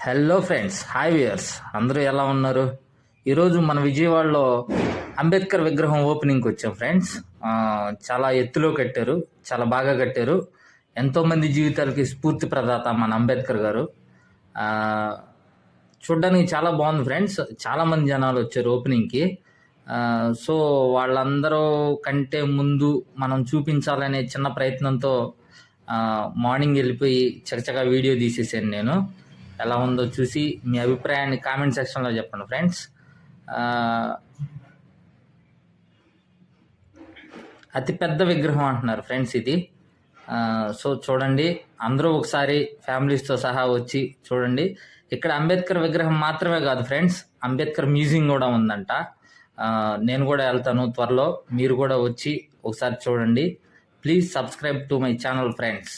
Hello friends, hi viewers, అందరూ ఎలా ఉన్నారు? ఈరోజు మన విజయవాడలో అంబేద్కర్ విగ్రహం ఓపెనింగ్కి వచ్చాం ఫ్రెండ్స్. చాలా ఎత్తులో కట్టారు, చాలా బాగా కట్టారు. ఎంతోమంది జీవితాలకి స్ఫూర్తి ప్రదాత మన అంబేద్కర్ గారు. చూడ్డానికి చాలా బాగుంది ఫ్రెండ్స్. చాలామంది జనాలు వచ్చారు ఓపెనింగ్కి. సో వాళ్ళందరూ కంటే ముందు మనం చూపించాలనే చిన్న ప్రయత్నంతో మార్నింగ్ వెళ్ళిపోయి చకచకా వీడియో తీసేసాను నేను. ఎలా ఉందో చూసి మీ అభిప్రాయాన్ని కామెంట్ సెక్షన్లో చెప్పండి ఫ్రెండ్స్. అతి పెద్ద విగ్రహం అంటున్నారు ఫ్రెండ్స్ ఇది. సో చూడండి, అందరూ ఒకసారి ఫ్యామిలీస్తో సహా వచ్చి చూడండి. ఇక్కడ అంబేద్కర్ విగ్రహం మాత్రమే కాదు ఫ్రెండ్స్, అంబేద్కర్ మ్యూజియం కూడా ఉందంట. నేను కూడా వెళ్తాను త్వరలో, మీరు కూడా వచ్చి ఒకసారి చూడండి. Please subscribe to my channel friends.